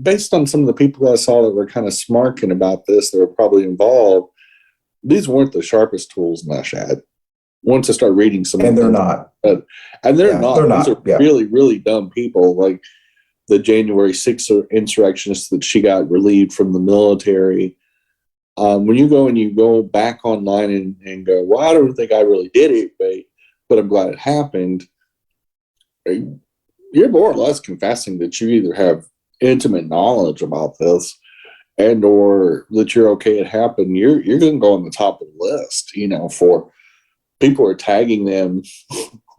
based on some of the people I saw that were kind of smirking about this, that were probably involved, these weren't the sharpest tools in that shed. Once I start reading some, and they're not, and they're not. They're not. These are really, really dumb people. Like the January 6th insurrectionists that she got relieved from the military. When you go back online and go, well, I don't think I really did it, but I'm glad it happened. You're more or less confessing that you either have intimate knowledge about this and or that you're okay it happened. You're going to go on the top of the list, for people are tagging them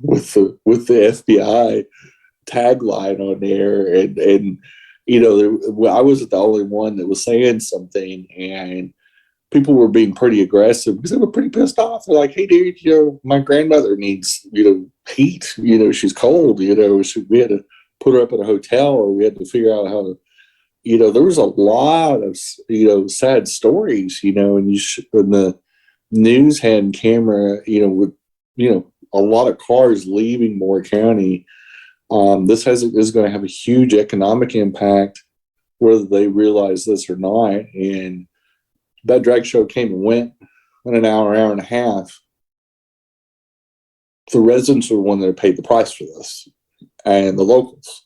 with the FBI tagline on there, and I wasn't the only one that was saying something, and people were being pretty aggressive because they were pretty pissed off. They're like, "Hey, dude, my grandmother needs heat. She's cold. We had to put her up in a hotel, or we had to figure out how to." There was a lot of sad stories. And when the news had camera, with a lot of cars leaving Moore County. This is going to have a huge economic impact, whether they realize this or not. And that drag show came and went in an hour and a half. The residents are the one that paid the price for this, and the locals.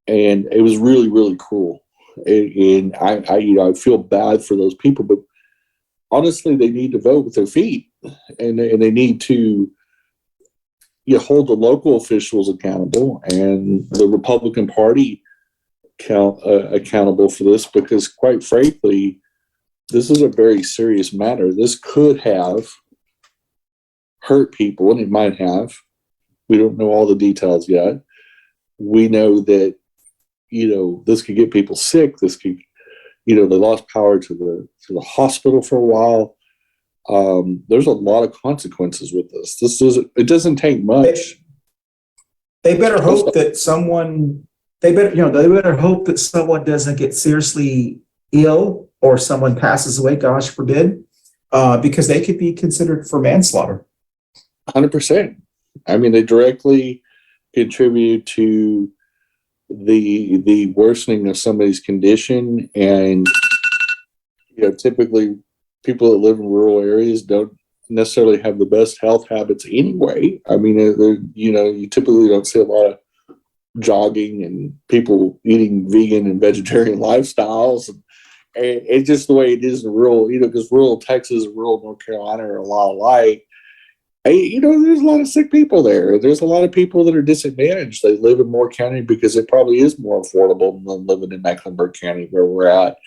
And it was really, really cool. And I feel bad for those people, but honestly, they need to vote with their feet, and they need to hold the local officials accountable and the Republican Party accountable for this, because quite frankly, this is a very serious matter. This could have hurt people, and it might have. We don't know all the details yet. We know that, this could get people sick. This could, they lost power to the hospital for a while. There's a lot of consequences with this. It doesn't take much. They better hope that someone. They better hope that someone doesn't get seriously ill or someone passes away. Gosh forbid, because they could be considered for manslaughter. 100%. I mean, they directly contribute to the worsening of somebody's condition, and typically people that live in rural areas don't necessarily have the best health habits anyway. I mean, you typically don't see a lot of jogging and people eating vegan and vegetarian lifestyles, and it's just the way it is in rural, because rural Texas and rural North Carolina are a lot alike. There's a lot of sick people there. There's a lot of people that are disadvantaged. They live in Moore County because it probably is more affordable than living in Mecklenburg County, where we're at.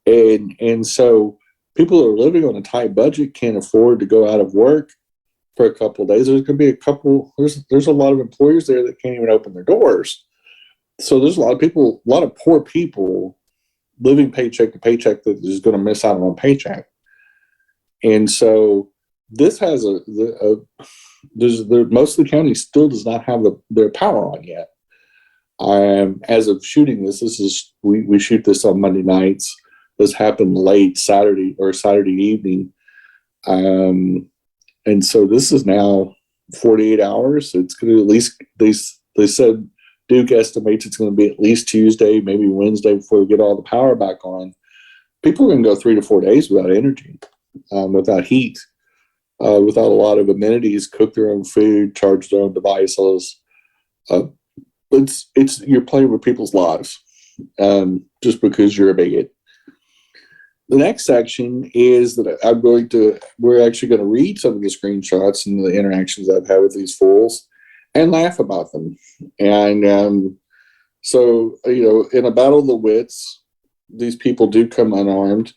And so people that are living on a tight budget can't afford to go out of work for a couple of days. There's going to be there's a lot of employers there that can't even open their doors. So there's a lot of poor people living paycheck to paycheck that is going to miss out on a paycheck. And so this has most of the county still does not have their power on yet. As of shooting this is we shoot this on Monday nights. This happened late Saturday evening, and so this is now 48 hours. It's going to at least they said Duke estimates it's going to be at least Tuesday, maybe Wednesday before we get all the power back on. People are going to go 3 to 4 days without energy, without heat. Without a lot of amenities, cook their own food, charge their own devices. It's you're playing with people's lives, just because you're a bigot. The next section is that we're actually going to read some of the screenshots and the interactions I've had with these fools and laugh about them. And so, in a battle of the wits, these people do come unarmed,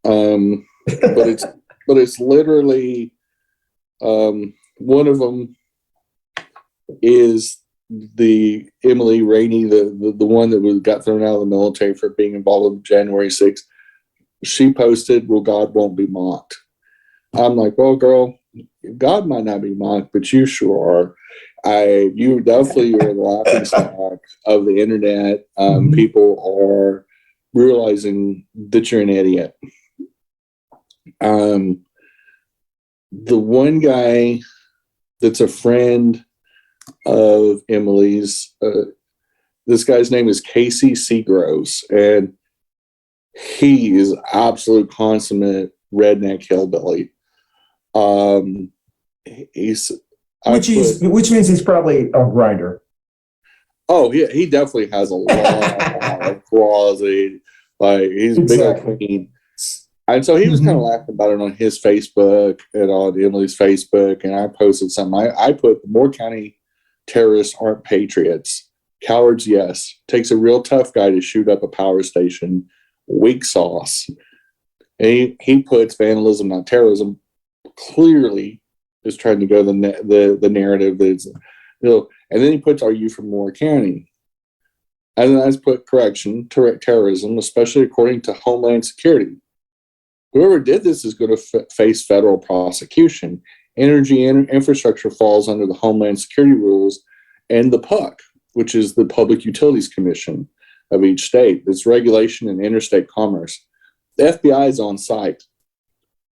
but it's literally, one of them is the Emily Rainey, the one that got thrown out of the military for being involved in January 6th. She posted, "Well, God won't be mocked." I'm like, well, girl, God might not be mocked, but you sure are. You definitely are the laughing stock of the internet. People are realizing that you're an idiot. The one guy that's a friend of Emily's, This guy's name is Casey Seagross, and he is absolute consummate redneck hillbilly. He's which means he's probably a grinder. Oh, he definitely has a lot of closet. Like he's Exactly. big clean. And so he was kind of laughing about it on his Facebook and on Emily's Facebook. And I posted something. I put the Moore County terrorists aren't patriots. Cowards, yes. Takes a real tough guy to shoot up a power station. Weak sauce. And he puts vandalism, not terrorism. Clearly is trying to go the narrative that's, and then he puts, "Are you from Moore County?" And then I just put correction, terrorism, especially according to Homeland Security. Whoever did this is going to face federal prosecution. Energy and infrastructure falls under the Homeland Security rules and the PUC, which is the Public Utilities Commission of each state. It's regulation and interstate commerce. The FBI is on site.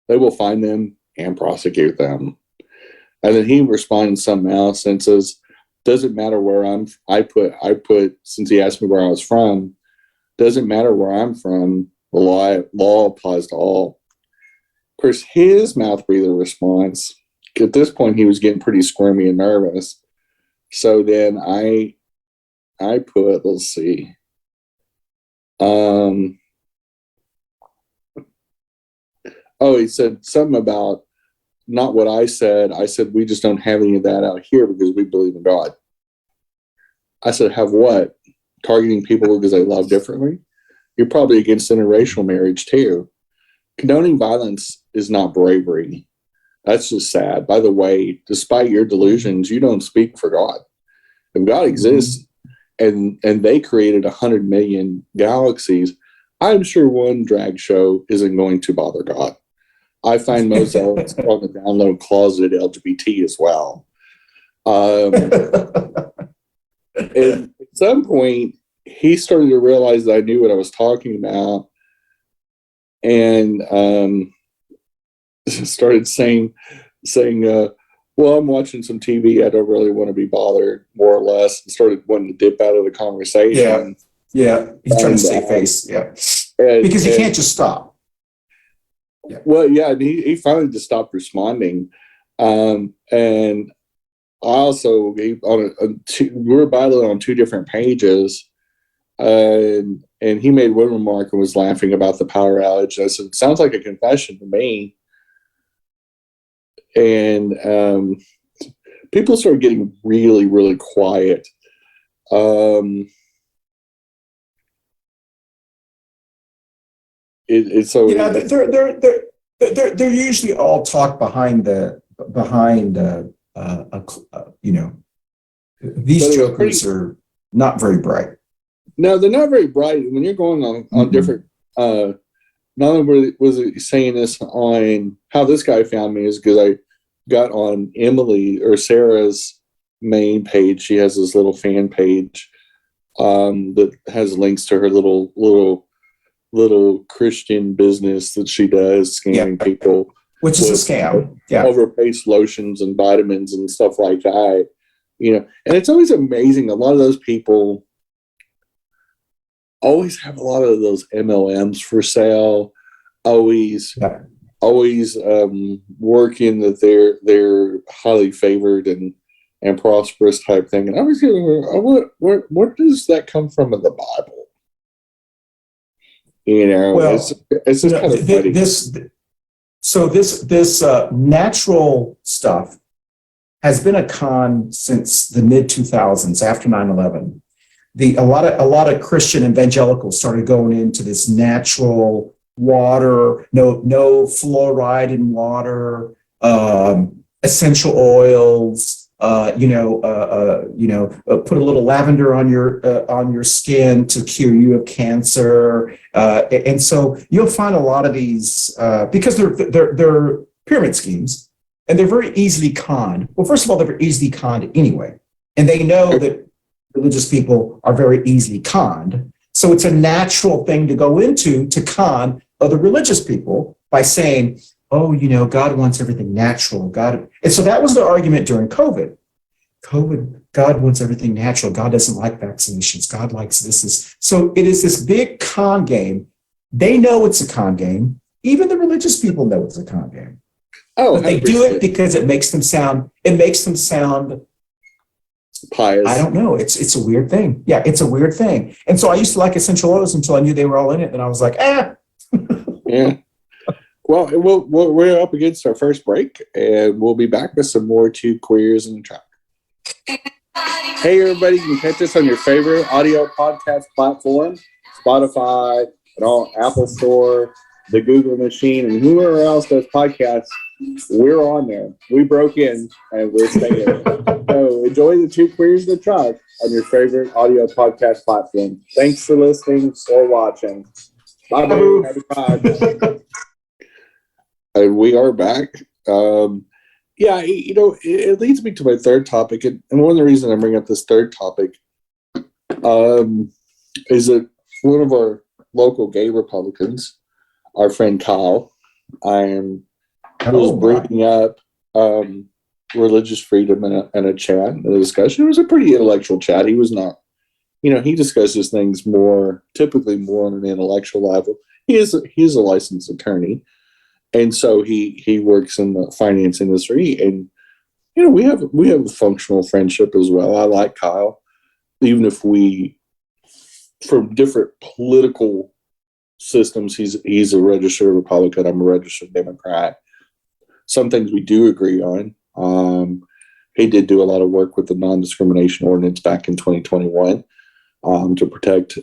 They will find them and prosecute them. And then he responds something else and says, doesn't matter where I put, since he asked me where I was from, doesn't matter where I'm from, the law applies to all. Of course, his mouth breather response, at this point, he was getting pretty squirmy and nervous. So then I put, let's see. He said something about not what I said. I said, we just don't have any of that out here because we believe in God. I said, have what? Targeting people because they love differently? You're probably against interracial marriage too. Condoning violence is not bravery. That's just sad. By the way, despite your delusions, you don't speak for God. If God exists and they created 100 million galaxies, I'm sure one drag show isn't going to bother God. I find most elements on the download closeted LGBT as well. And at some point, he started to realize that I knew what I was talking about, and started saying, well, I'm watching some TV. I don't really want to be bothered, more or less, and started wanting to dip out of the conversation. Yeah. He's trying to save face. Yeah. Because he can't just stop. Yeah. Well, yeah, and he finally just stopped responding. And I also, we were battling on two different pages. And he made one remark and was laughing about the power outage. I said, sounds like a confession to me. And people started getting really, really quiet. They're usually all talk behind these jokers are not very bright. No, they're not very bright. When you're going on different, not only was it saying this on how this guy found me is because I got on Emily or Sarah's main page. She has this little fan page that has links to her little Christian business that she does, scamming people. Which is a scam. Yeah. Overpriced lotions and vitamins and stuff like that. And it's always amazing. A lot of those people always have a lot of those MLMs for sale. Always working that they're highly favored and prosperous type thing. And I was going, what does that come from in the Bible? It's just kind of funny. This natural stuff has been a con since the mid 2000s, after 9/11. A lot of Christian evangelicals started going into this natural water, no fluoride in water, essential oils. Put a little lavender on your skin to cure you of cancer, and so you'll find a lot of these because they're pyramid schemes, and they're very easily conned. Well, first of all, they're very easily conned anyway, and they know that religious people are very easily conned. So it's a natural thing to go into to con other religious people by saying, oh, God wants everything natural. And so that was the argument during COVID. COVID God wants everything natural. God doesn't like vaccinations. God likes this. So it is this big con game. They know it's a con game. Even the religious people know it's a con game. Oh, but they do it because it makes them sound pious. I don't know. It's a weird thing. Yeah, it's a weird thing. And so I used to like essential oils until I knew they were all in it. And I was like, Yeah. Well, we're up against our first break, and we'll be back with some more Two Queers in the Truck. Hey, everybody, you can catch us on your favorite audio podcast platform, Spotify, and all Apple Store, the Google machine, and whoever else does podcasts. We're on there. We broke in, and we're staying. So enjoy the Two Queers in the Truck on your favorite audio podcast platform. Thanks for listening or watching. Bye, boo. Happy time. And we are back. Yeah, it leads me to my third topic. And one of the reasons I bring up this third topic is that one of our local gay Republicans, our friend Kyle, was bringing up religious freedom in a chat, in a discussion. It was a pretty intellectual chat. He was not, he discusses things typically more on an intellectual level. He is a licensed attorney. And so he works in the finance industry, and we have a functional friendship as well. I like Kyle, even if we, from different political systems, he's a registered Republican, I'm a registered Democrat. Some things we do agree on. He did do a lot of work with the non-discrimination ordinance back in 2021 to protect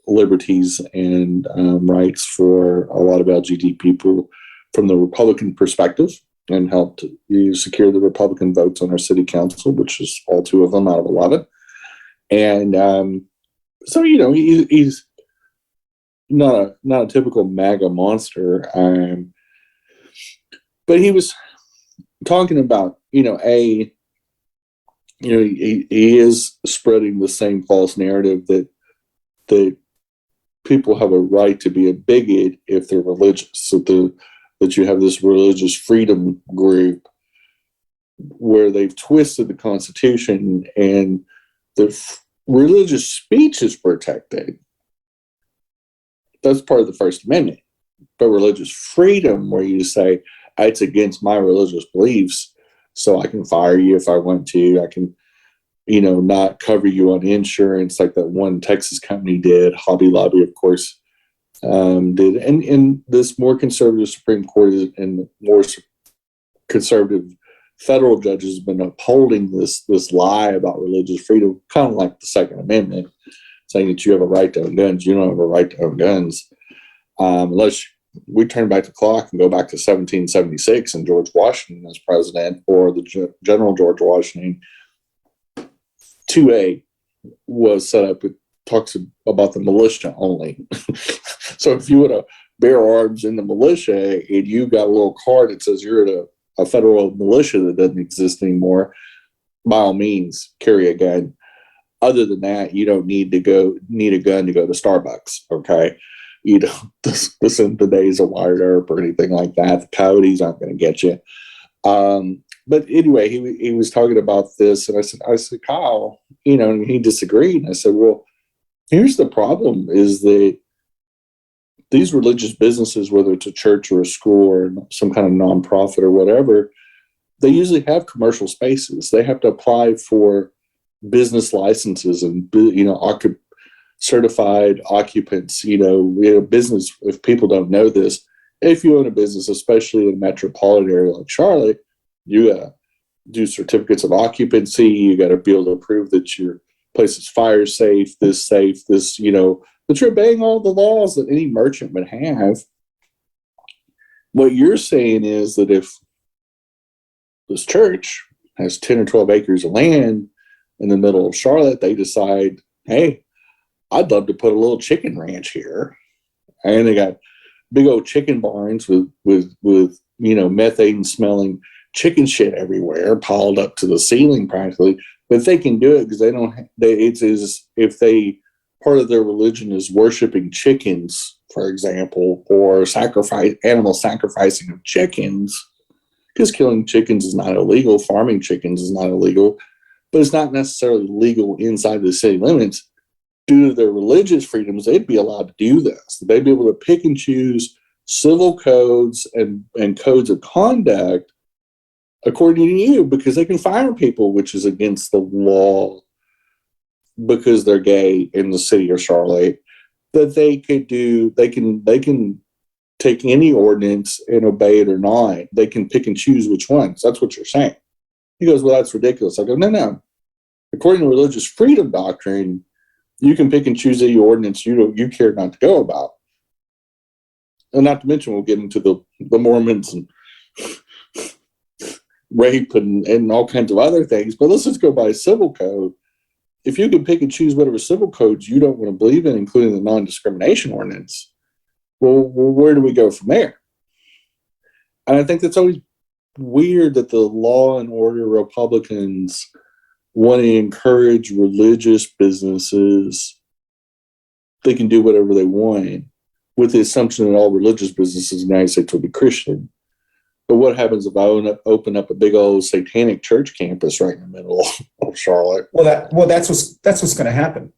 liberties and rights for a lot of LGBT people from the Republican perspective, and helped secure the Republican votes on our city council, which is all 2 of them out of 11. And so he's not a typical MAGA monster, but he was talking about he is spreading the same false narrative that people have a right to be a bigot if they're religious. So that you have this religious freedom group where they've twisted the Constitution, and the religious speech is protected. That's part of the First Amendment. But religious freedom, where you say, it's against my religious beliefs, so I can fire you if I want to. I can not cover you on insurance like that one Texas company did. Hobby Lobby, of course, did. And this more conservative Supreme Court and more conservative federal judges have been upholding this lie about religious freedom, kind of like the Second Amendment, saying that you have a right to own guns. You don't have a right to own guns unless we turn back the clock and go back to 1776 and George Washington as president, or the General George Washington. 2A was set up. It talks about the militia only. So if you would have bear arms in the militia and you got a little card that says you're at a federal militia that doesn't exist anymore, by all means, carry a gun. Other than that, you don't need a gun to go to Starbucks. Okay. This isn't the days of wired earp or anything like that. The coyotes aren't going to get you. But anyway, he was talking about this, and I said, Kyle, and he disagreed. And I said, well, here's the problem: is that these religious businesses, whether it's a church or a school or some kind of nonprofit or whatever, they usually have commercial spaces. They have to apply for business licenses and certified occupants. We have a business. If people don't know this, if you own a business, especially in a metropolitan area like Charlotte, you got to do certificates of occupancy. You got to be able to prove that your place is fire safe, that you're obeying all the laws that any merchant would have. What you're saying is that if this church has 10 or 12 acres of land in the middle of Charlotte, they decide, hey, I'd love to put a little chicken ranch here. And they got big old chicken barns with methane smelling chicken shit everywhere, piled up to the ceiling practically. But they can do it because it's as if part of their religion is worshiping chickens, for example, or animal sacrificing of chickens, because killing chickens is not illegal. Farming chickens is not illegal. but it's not necessarily legal inside the city limits. Due to their religious freedoms, they'd be allowed to do this. They'd be able to pick and choose civil codes and codes of conduct according to you, because they can fire people, which is against the law because they're gay in the city of Charlotte. That they can take any ordinance and obey it or not. They can pick and choose which ones. That's what you're saying. He goes, well, that's ridiculous. I go, no. According to religious freedom doctrine, you can pick and choose any ordinance you care not to go about. And not to mention, we'll get into the Mormons and rape and all kinds of other things. But let's just go by civil code. If you can pick and choose whatever civil codes you don't want to believe in, including the non-discrimination ordinance, well, where do we go from there? And I think that's always weird that the law and order Republicans want to encourage religious businesses. They can do whatever they want with the assumption that all religious businesses in the United States will be Christian. But what happens if I open up a big old satanic church campus right in the middle of Charlotte? Well, that's what's going to happen.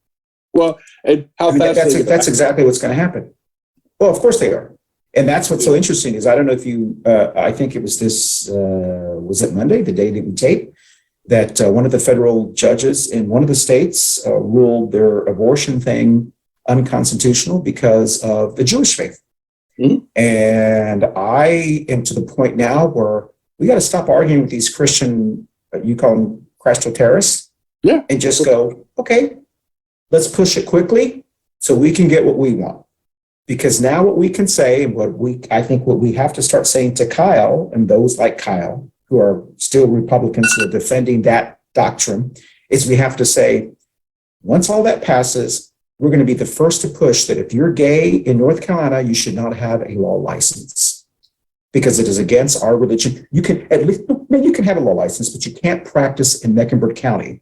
Well, and how fast? That's exactly what's going to happen. Well, of course they are, and that's what's so interesting is I don't know if you. I think it was this. Was it Monday, the day that we taped, that one of the federal judges in one of the states ruled their abortion thing unconstitutional because of the Jewish faith. Mm-hmm. And I am to the point now where we got to stop arguing with these Christian, you call them crustal terrorists, and just go, okay, let's push it quickly so we can get what we want. Because now what we can say, and what we have to start saying to Kyle and those like Kyle who are still Republicans who are defending that doctrine, is we have to say, once all that passes, we're going to be the first to push that if you're gay in North Carolina, you should not have a law license because it is against our religion. You can at least you can have a law license, but you can't practice in Mecklenburg County,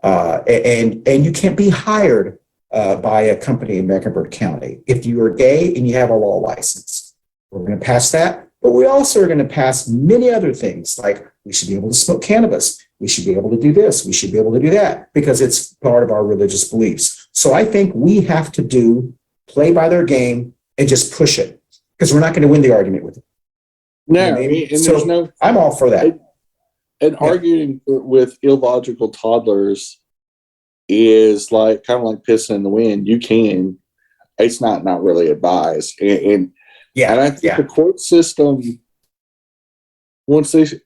and you can't be hired by a company in Mecklenburg County if you are gay and you have a law license. We're going to pass that, but we also are going to pass many other things like we should be able to smoke cannabis. We should be able to do this. We should be able to do that because it's part of our religious beliefs. So I think we have to play by their game and just push it because we're not going to win the argument with it. No, you know what I mean? And so I'm all for that. And arguing with illogical toddlers is like kind of like pissing in the wind. You can, it's not really advised. And I think the court system,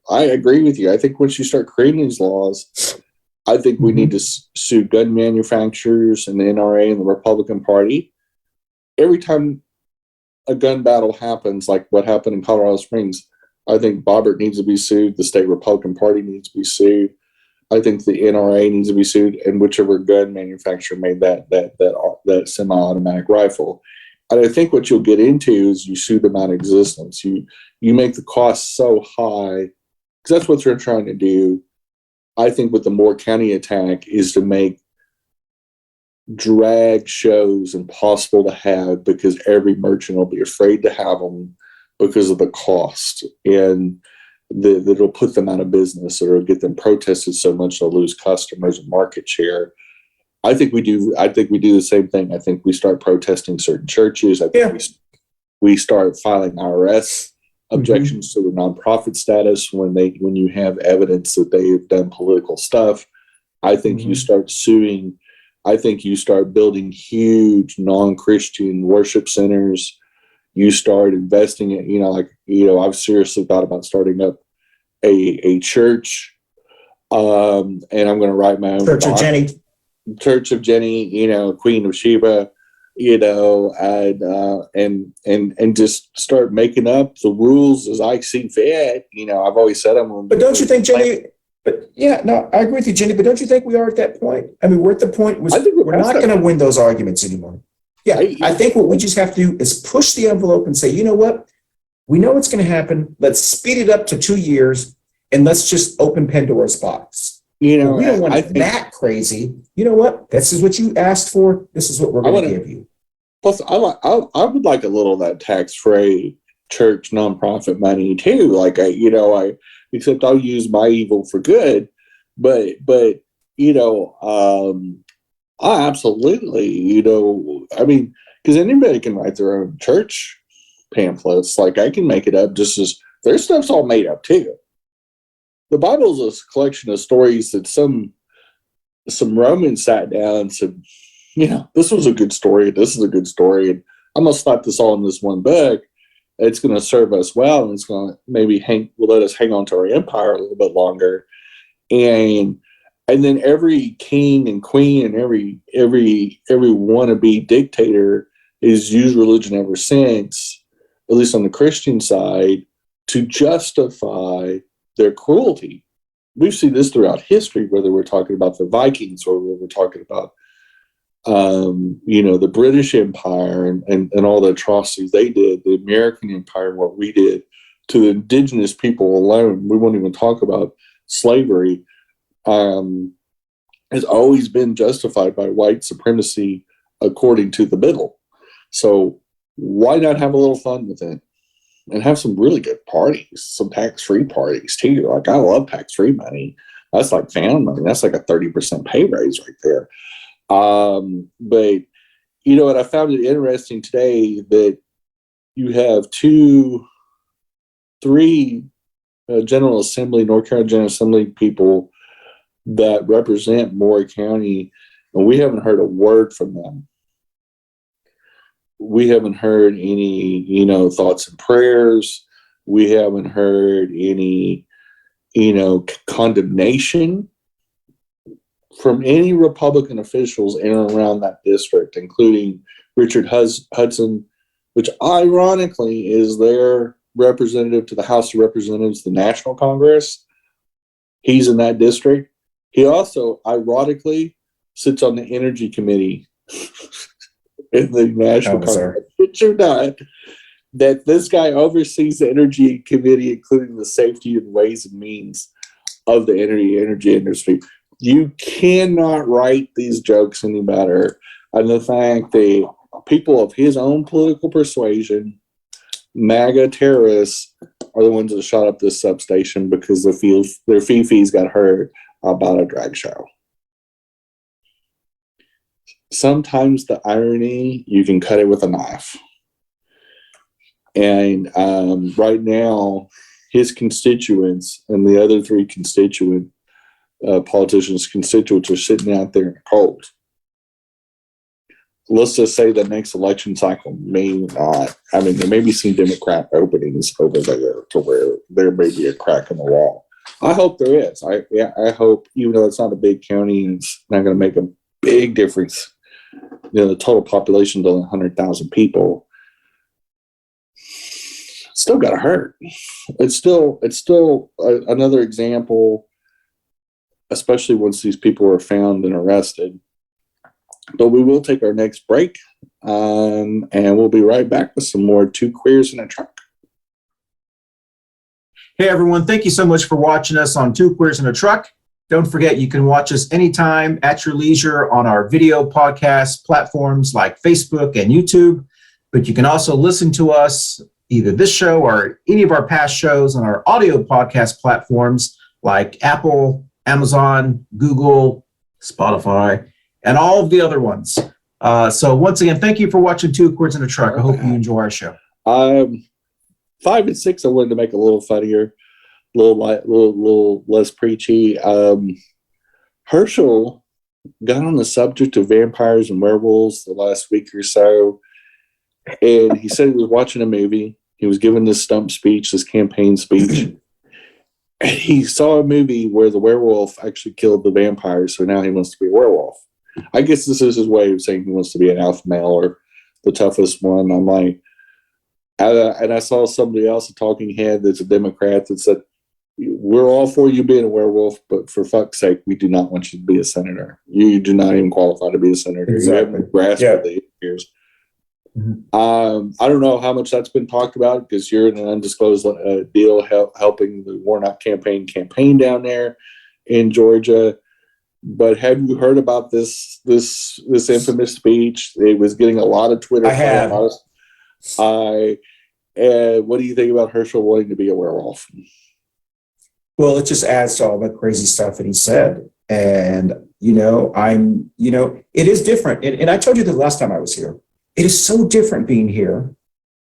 I agree with you. I think once you start creating these laws, I think we need to sue gun manufacturers and the NRA and the Republican Party. Every time a gun battle happens, like what happened in Colorado Springs, I think Bobbert needs to be sued. The state Republican Party needs to be sued. I think the NRA needs to be sued, and whichever gun manufacturer made that semi-automatic rifle. And I think what you'll get into is you sue them out of existence. You make the cost so high, because that's what they're trying to do. I think with the Moore County attack is to make drag shows impossible to have because every merchant will be afraid to have them because of the cost, and that'll put them out of business or it'll get them protested so much they'll lose customers and market share. I think we do the same thing. I think we start protesting certain churches. I think we start filing IRS objections to the nonprofit status when you have evidence that they have done political stuff. I think you start suing. I think you start building huge non-Christian worship centers. You start investing in, I've seriously thought about starting up a church, and I'm going to write my own Church of Jenny, Queen of Sheba, and just start making up the rules as I see fit. I've always said I'm. But don't you think, Jenny? But I agree with you, Jenny. But don't you think we are at that point? I mean, we're at the point we're not going to win those arguments anymore. Yeah, I think what we just have to do is push the envelope and say, you know what? We know what's going to happen. Let's speed it up to 2 years, and let's just open Pandora's box. We don't want it that crazy. You know what? This is what you asked for. This is what we're going to give you. Plus, I would like a little of that tax-free church nonprofit money too. Like except I'll use my evil for good. But you know, I absolutely, you know, I mean, because anybody can write their own church pamphlets. Like I can make it up just as their stuff's all made up too. The Bible is a collection of stories that some Romans sat down and said, you know, this was a good story. This is a good story. And I'm going to slap this all in this one book. It's going to serve us well. And it's going to maybe let us hang on to our empire a little bit longer. And then every king and queen and every wannabe dictator has used religion ever since, at least on the Christian side, to justify their cruelty. We've seen this throughout history, whether we're talking about the Vikings or whether we're talking about, you know, the British Empire and all the atrocities they did, the American Empire, what we did to the indigenous people alone. We won't even talk about slavery. Has always been justified by white supremacy according to the Bible. So why not have a little fun with it and have some really good parties, some tax-free parties too? Like I love tax-free money. That's like family money. That's like a 30% pay raise right there. But you know what? I found it interesting today that you have three General Assembly, North Carolina General Assembly people that represent Maury County, and we haven't heard a word from them. We haven't heard any, you know, thoughts and prayers. We haven't heard any, you know, condemnation from any Republican officials in and around that district, including Richard Hudson, which ironically is their representative to the House of Representatives, the National Congress. He's in that district. He also, ironically, sits on the Energy Committee in the National Congress. Did you not? That this guy oversees the Energy Committee, including the safety and ways and means of the energy industry. You cannot write these jokes any better. And the fact that people of his own political persuasion, MAGA terrorists, are the ones that shot up this substation because their fifis got hurt about a drag show. Sometimes the irony, you can cut it with a knife. And right now, his constituents and the other three politicians' constituents are sitting out there in the cold. Let's just say the next election cycle may not. I mean, there may be some Democrat openings over there to where there may be a crack in the wall. I hope there is. I hope, even though it's not a big county and it's not going to make a big difference. You know, the total population is only 100,000 people. Still got to hurt. It's still another example, especially once these people are found and arrested. But we will take our next break, and we'll be right back with some more Two Queers in a Truck. Hey, everyone. Thank you so much for watching us on Two Queers in a Truck. Don't forget, you can watch us anytime at your leisure on our video podcast platforms like Facebook and YouTube. But you can also listen to us, either this show or any of our past shows, on our audio podcast platforms like Apple, Amazon, Google, Spotify, and all of the other ones. So once again, thank you for watching Two Queers in a Truck. I hope you enjoy our show. 5 and 6, I wanted to make a little funnier, a little less preachy. Herschel got on the subject of vampires and werewolves the last week or so, and he said he was watching a movie. He was giving this stump speech, this campaign speech, and he saw a movie where the werewolf actually killed the vampire, so now he wants to be a werewolf. I guess this is his way of saying he wants to be an alpha male or the toughest one. I'm like, and I saw somebody else, a talking head that's a Democrat, that said, we're all for you being a werewolf, but for fuck's sake, we do not want you to be a senator. You do not even qualify to be a senator. Exactly. You haven't grasped the years. Mm-hmm. I don't know how much that's been talked about because you're in an undisclosed deal helping the Warnock campaign down there in Georgia. But have you heard about this infamous speech? It was getting a lot of Twitter. I have. What do you think about Herschel wanting to be a werewolf? Well, it just adds to all the crazy stuff that he said. And it is different. And I told you the last time I was here. It is so different being here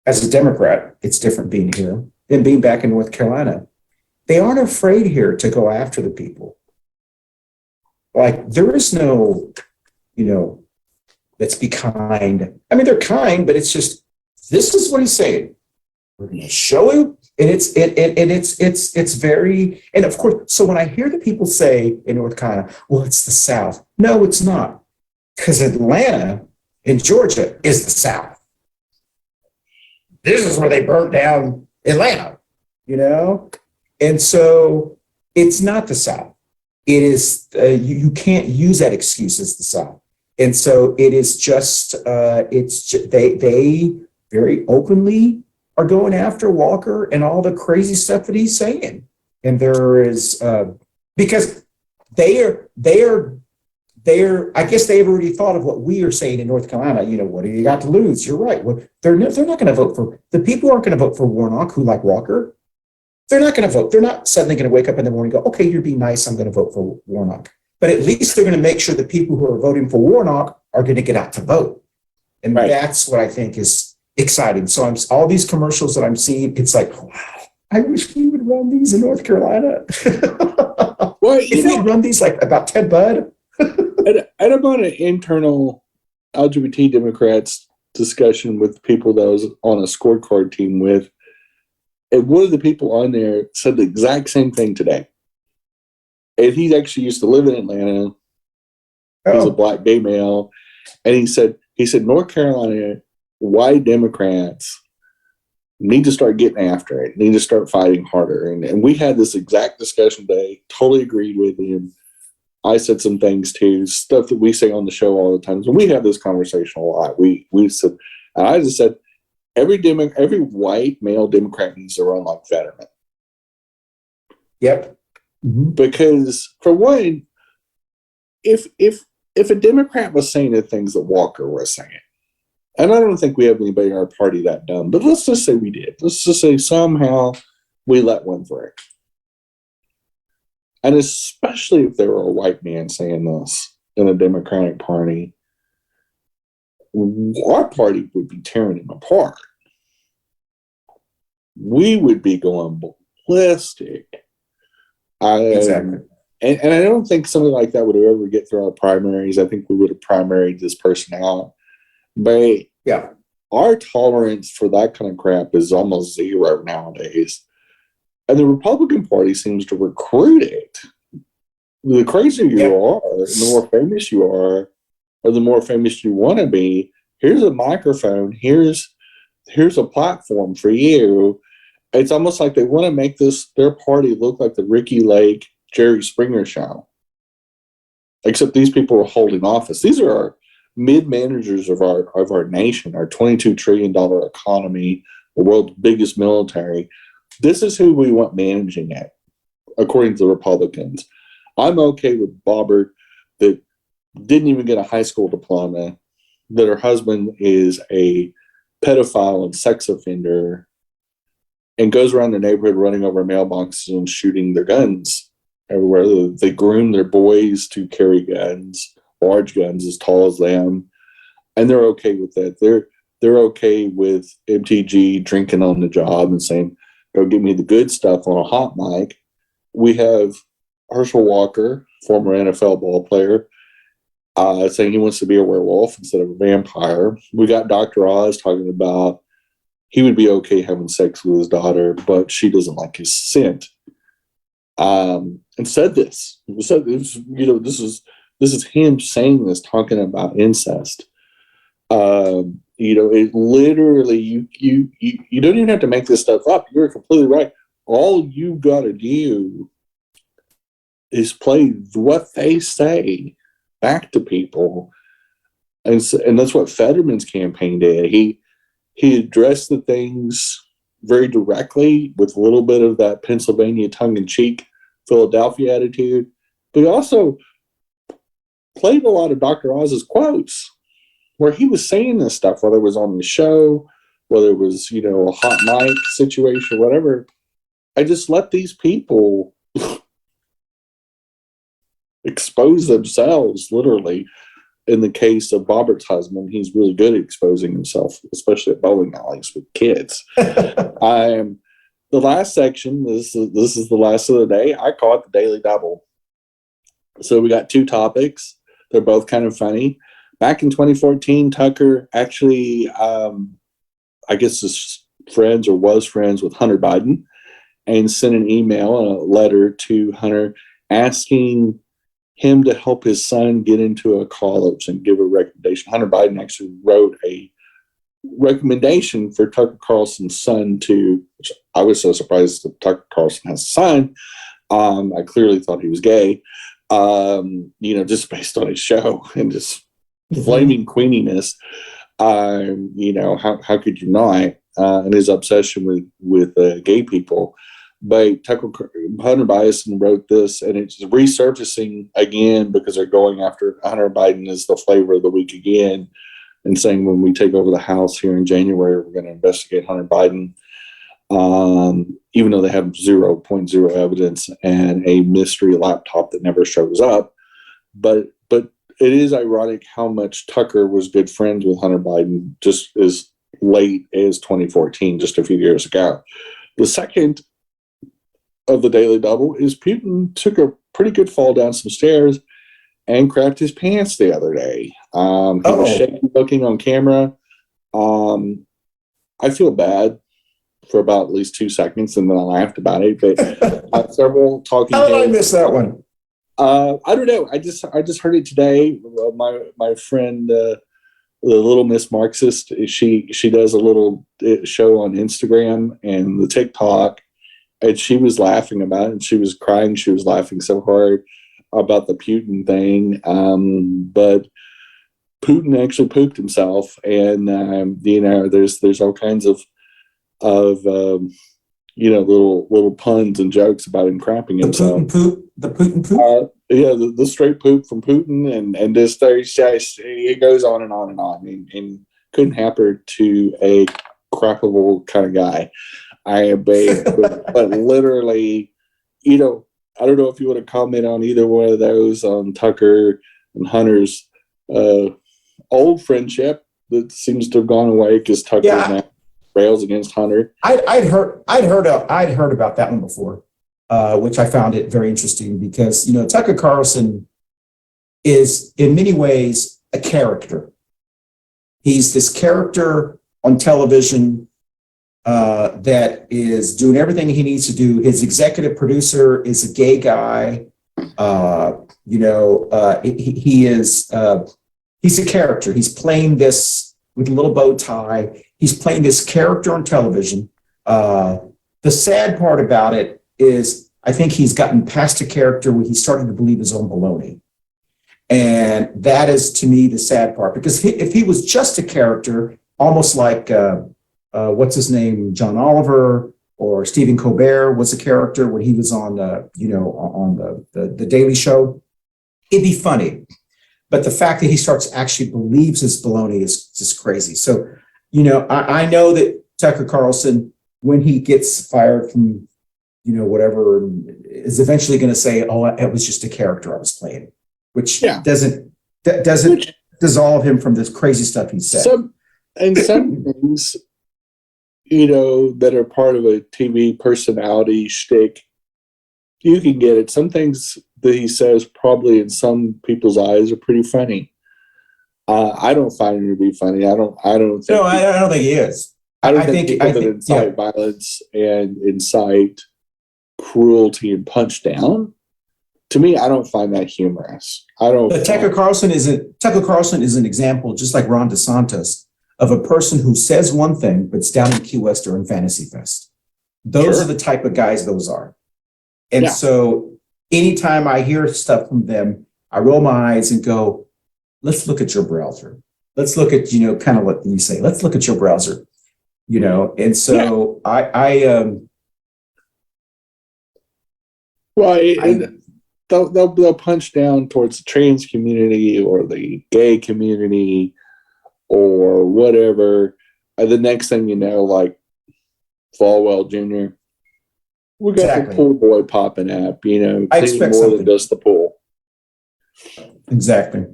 as a Democrat. It's different being here than being back in North Carolina. They aren't afraid here to go after the people. Like, there is no, let's be kind. I mean, they're kind, but it's just, this is what he's saying. We're going to show him. And it's very, and of course, so when I hear the people say in North Carolina, well, it's the South. No, it's not. Because Atlanta in Georgia is the South. This is where they burnt down Atlanta, And so it's not the South. It is, you can't use that excuse as the South. And so it is just, they very openly are going after Walker and all the crazy stuff that he's saying. And there is, because they're, I guess they've already thought of what we are saying in North Carolina. What do you got to lose? You're right. Well, they're not going to vote for, the people aren't going to vote for Warnock who like Walker. They're not going to vote. They're not suddenly going to wake up in the morning and go, okay, you're being nice, I'm going to vote for Warnock. But at least they're going to make sure the people who are voting for Warnock are going to get out to vote. And That's what I think is exciting. So all these commercials that I'm seeing, it's like, wow, I wish we would run these in North Carolina. Well, if we run these like about Ted Budd. At about an internal LGBT Democrats discussion with people that I was on a scorecard team with, and one of the people on there said the exact same thing today. And he actually used to live in Atlanta. He's a black gay male. And he said, North Carolina white Democrats need to start getting after it, need to start fighting harder. And we had this exact discussion today, totally agreed with him. I said some things too, stuff that we say on the show all the time. So we have this conversation a lot. We said, and I just said, every white male Democrat needs to run like Fetterman. Yep. Mm-hmm. Because for one, if a Democrat was saying the things that Walker was saying, and I don't think we have anybody in our party that dumb, but let's just say we did. Let's just say somehow we let one through. And especially if there were a white man saying this in the Democratic Party, our party would be tearing him apart. We would be going ballistic. Exactly. And I don't think something like that would ever get through our primaries. I think we would have primaried this person out. But our tolerance for that kind of crap is almost zero nowadays. And the Republican Party seems to recruit it. The crazier you are, and the more famous you are, or the more famous you want to be, here's a microphone, here's a platform for you. It's almost like they want to make their party look like the Ricky Lake, Jerry Springer show. Except these people are holding office. These are our mid-managers of our nation, our $22 trillion economy, the world's biggest military. This is who we want managing it, according to the Republicans. I'm okay with Bobbert that didn't even get a high school diploma, that her husband is a pedophile and sex offender, and goes around the neighborhood running over mailboxes and shooting their guns everywhere. They groom their boys to carry guns, large guns as tall as them, and they're okay with that. They're okay with MTG drinking on the job and saying, go give me the good stuff on a hot mic. We have Herschel Walker, former NFL ball player, saying he wants to be a werewolf instead of a vampire. We got Dr. Oz talking about he would be okay having sex with his daughter, but she doesn't like his scent. And said this. This is him saying this, talking about incest. It literally, you don't even have to make this stuff up. You're completely right. All you got to do is play what they say back to people. And that's what Fetterman's campaign did. He addressed the things very directly with a little bit of that Pennsylvania tongue-in-cheek Philadelphia attitude, but he also played a lot of Dr. Oz's quotes where he was saying this stuff, whether it was on the show, whether it was, a hot mic situation, whatever. I just let these people expose themselves, literally. In the case of Bobbert's husband, he's really good at exposing himself, especially at bowling alleys with kids. The last section, this is the last of the day. I call it the Daily Double. So we got 2 topics. They're both kind of funny. Back in 2014, Tucker actually, I guess, is friends or was friends with Hunter Biden, and sent an email and a letter to Hunter asking him to help his son get into a college and give a recommendation. Hunter Biden actually wrote a recommendation for Tucker Carlson's son to, which I was so surprised that Tucker Carlson has a son. I clearly thought he was gay, just based on his show and just flaming queeniness. How could you not? And his obsession with gay people. But Hunter Biden wrote this, and it's resurfacing again because they're going after Hunter Biden as the flavor of the week again, and saying when we take over the House here in January, we're going to investigate Hunter Biden, even though they have 0.0 evidence and a mystery laptop that never shows up. But it is ironic how much Tucker was good friends with Hunter Biden just as late as 2014, just a few years ago. The second of the Daily Double is Putin took a pretty good fall down some stairs and crapped his pants the other day. He was shaky looking on camera. I feel bad for about at least 2 seconds, and then I laughed about it. But several talking. How did I miss that one? I don't know. I just heard it today. My friend, the little Miss Marxist, she does a little show on Instagram and the TikTok, and she was laughing about it, and she was crying. She was laughing so hard about the Putin thing. But Putin actually pooped himself, and there's all kinds of little puns and jokes about him crapping himself. The Putin poop. The straight poop from Putin, and this it goes on and on and on, and couldn't happen to a crappable kind of guy. But literally, I don't know if you want to comment on either one of those, on Tucker and Hunter's old friendship that seems to have gone away because Tucker now rails against Hunter. I'd heard about that one before, which I found it very interesting because Tucker Carlson is in many ways a character. He's this character on television that is doing everything he needs to do. His executive producer is a gay guy. He's a character. He's playing this with a little bow tie. He's playing this character on television. The sad part about it is I think he's gotten past a character where he's starting to believe his own baloney. And that is, to me, the sad part. Because if he was just a character, almost like, what's his name, John Oliver or Stephen Colbert was a character when he was on, on the Daily Show, it'd be funny. But the fact that he actually believes his baloney is just crazy. So, I know that Tucker Carlson, when he gets fired from, whatever, is eventually going to say, "Oh, it was just a character I was playing," which doesn't dissolve him from this crazy stuff he said. Some things, that are part of a TV personality shtick, you can get it. Some things that he says probably in some people's eyes are pretty funny. I don't find him to be funny. I don't think. No, I don't think he is. I think people that incite violence and incite cruelty and punch down. To me, I don't find that humorous. But Tucker Carlson is an example, just like Ron DeSantis, of a person who says one thing but's down in Key West or in Fantasy Fest. Those are the type of guys those are. And so anytime I hear stuff from them, I roll my eyes and go, let's look at your browser. Let's look at, kind of what you say. Let's look at your browser, And so they'll punch down towards the trans community or the gay community or whatever. And the next thing you know, like Falwell Jr., we got the pool boy popping up, I expect more something. than just the pool. Exactly.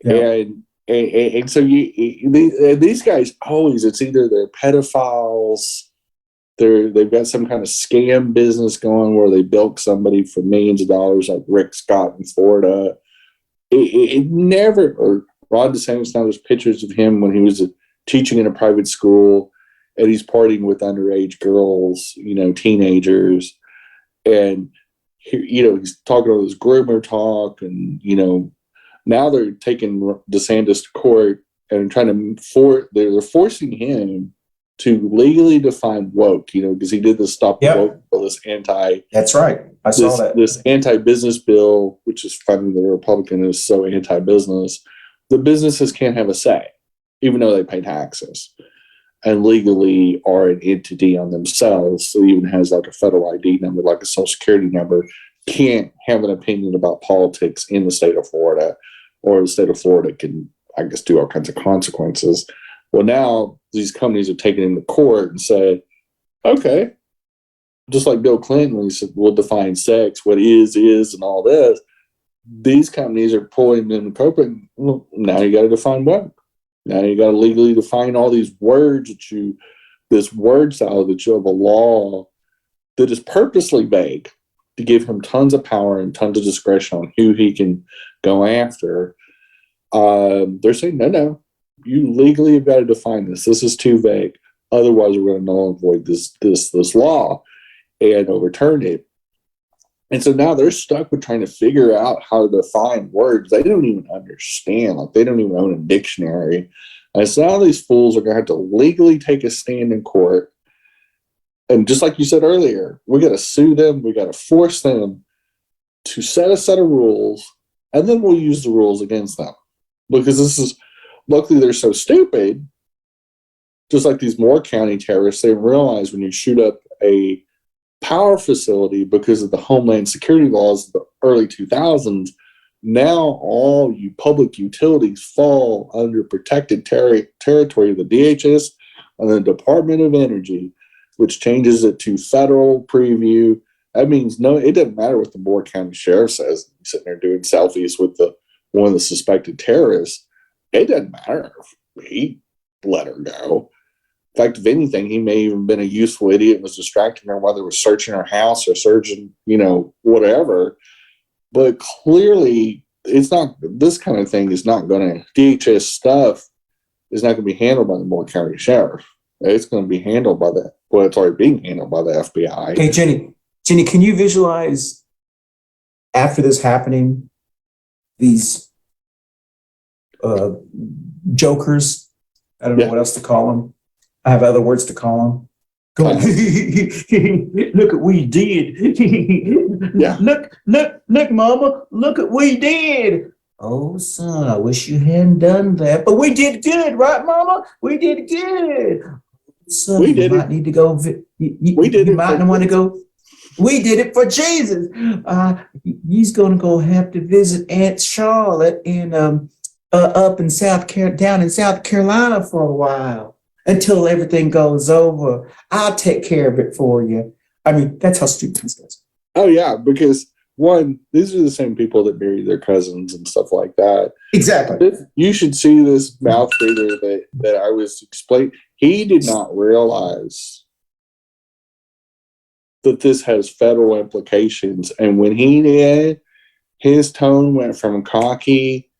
Yeah. And so these guys always, it's either they're pedophiles, they've got some kind of scam business going where they bilk somebody for millions of dollars, like Rick Scott in Florida. It never, or Rod DeSantis, now there's pictures of him when he was teaching in a private school and he's partying with underage girls, teenagers. And, he's talking all this groomer talk and, now they're taking DeSantis to court and trying to they're forcing him to legally define woke, because he did this stop woke bill, this That's right. I saw that. This anti-business bill, which is funny that a Republican is so anti-business. The businesses can't have a say, even though they pay taxes and legally are an entity on themselves. So it even has like a federal ID number, like a social security number, can't have an opinion about politics in the state of Florida, or the state of Florida can, I guess, do all kinds of consequences. Well, now these companies have taken him to court and said, okay, just like Bill Clinton, when he said, we'll define sex, what is, and all this, these companies are pulling them in court. Well, now you got to define what? Now you got to legally define all these words this word salad that you have a law that is purposely vague to give him tons of power and tons of discretion on who he can go after. They're saying, no, you legally have got to define this. This is too vague. Otherwise, we're going to null and void this law and overturn it. And so now they're stuck with trying to figure out how to define words they don't even understand. Like, they don't even own a dictionary. And so now these fools are going to have to legally take a stand in court. And just like you said earlier, we got to sue them. We got to force them to set a set of rules, and then we'll use the rules against them. Because luckily they're so stupid, just like these Moore County terrorists, they realize when you shoot up a power facility because of the Homeland Security laws of the early 2000s, now all you public utilities fall under protected territory of the DHS and the Department of Energy, which changes it to federal preview. That means it doesn't matter what the Moore County Sheriff says. He's sitting there doing selfies with one of the suspected terrorists. It doesn't matter if he let her go. In fact, if anything, he may even been a useful idiot and was distracting her while they were searching her house or searching, whatever. But clearly, it's not, this kind of thing is not going to, DHS stuff is not going to be handled by the Moore County Sheriff. It's going to be handled by it's already being handled by the FBI. Hey, Jenny, can you visualize after this happening, these jokers? I don't know what else to call them. I have other words to call them. Going, look at what we did. Yeah. Look, Mama, look at what we did. Oh, son, I wish you hadn't done that. But we did good, right, Mama? We did good. Son, we did you might need to go. You might want to go. We did it for Jesus. He's going to go have to visit Aunt Charlotte down in South Carolina for a while until everything goes over. I'll take care of it for you. I mean, that's how stupid this is. Oh yeah, because one, these are the same people that marry their cousins and stuff like that. Exactly. You should see this mouth breather that I was explaining. He did not realize that this has federal implications. And when he did, his tone went from cocky.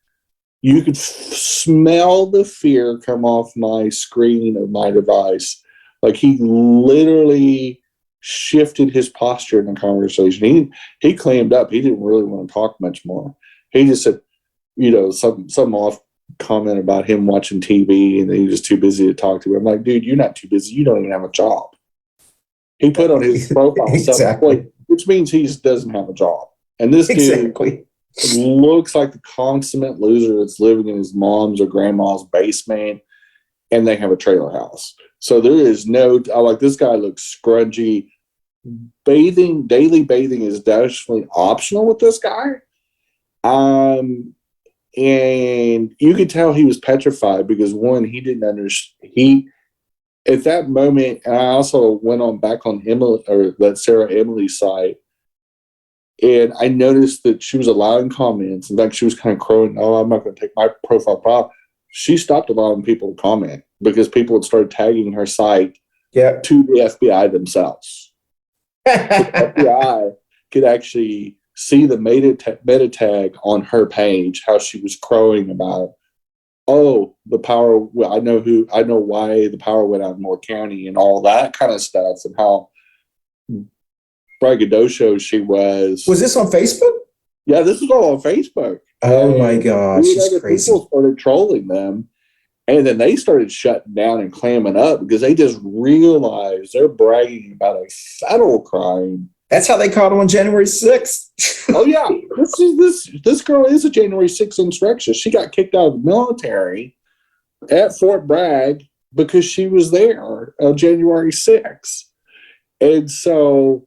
You could smell the fear come off my screen of my device. Like, he literally shifted his posture in the conversation. He claimed up. He didn't really want to talk much more. He just said, some off comment about him watching TV and he was too busy to talk to me. I'm like, dude, you're not too busy. You don't even have a job. He put on his profile self-employed, which means he just doesn't have a job. And this dude looks like the consummate loser that's living in his mom's or grandma's basement, and they have a trailer house. So there is this guy looks scrungy. Daily bathing is definitely optional with this guy. And you could tell he was petrified because, one, he didn't understand. At that moment, and I also went back on Emily, or that Sarah Emily's site, And I noticed that she was allowing comments. In fact, she was kind of crowing, "Oh, I'm not going to take my profile prop." She stopped allowing people to comment because people had started tagging her site to the FBI themselves. The FBI could actually see the meta tag on her page, how she was crowing about, "Oh, the power, well, I know why the power went out in Moore County," and all that kind of stuff, and how braggadocio she was. Was this on Facebook? Yeah, this was all on Facebook. Oh my gosh, it's crazy. People started trolling them, and then they started shutting down and clamming up because they just realized they're bragging about a federal crime. That's how they caught him on January 6th. Oh yeah, this girl is a January 6th insurrectionist. She got kicked out of the military at Fort Bragg because she was there on January 6th, and so.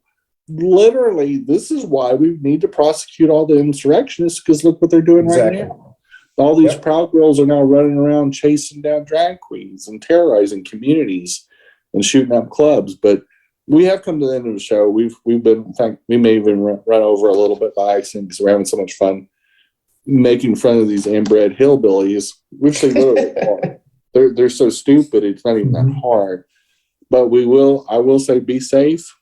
Literally, this is why we need to prosecute all the insurrectionists, because look what they're doing right now. All these Proud Girls are now running around chasing down drag queens and terrorizing communities and shooting up clubs. But we have come to the end of the show. We've been, in fact, we may even run over a little bit by accident because we're having so much fun making fun of these inbred hillbillies, which they literally are. They're so stupid, it's not even that hard. But I will say, be safe.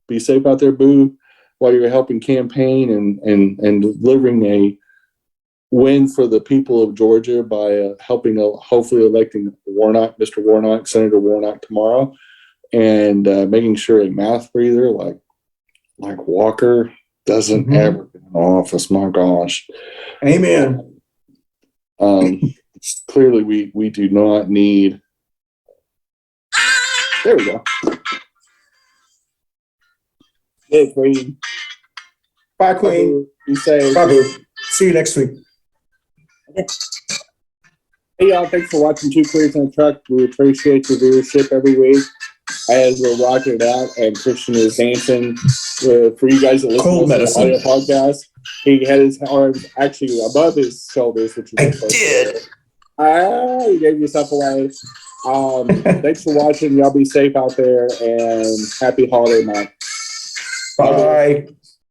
Be safe out there, boo, while you're helping campaign and delivering a win for the people of Georgia by helping, hopefully electing Mr. Warnock, Senator Warnock tomorrow, and making sure a mouth breather like Walker doesn't ever get in office. My gosh. Amen. Clearly, we do not need. There we go. Hey, Queen. Bye, Queen. Be safe. Bye, boo. See you next week. Hey, y'all. Thanks for watching Two Queers on a Truck. We appreciate your viewership every week as we're rocking it out and Christian is dancing. For you guys that listen to the audio podcast, he had his arms actually above his shoulders, which is I did. You gave yourself away. Thanks for watching. Y'all be safe out there and happy holiday night. Bye.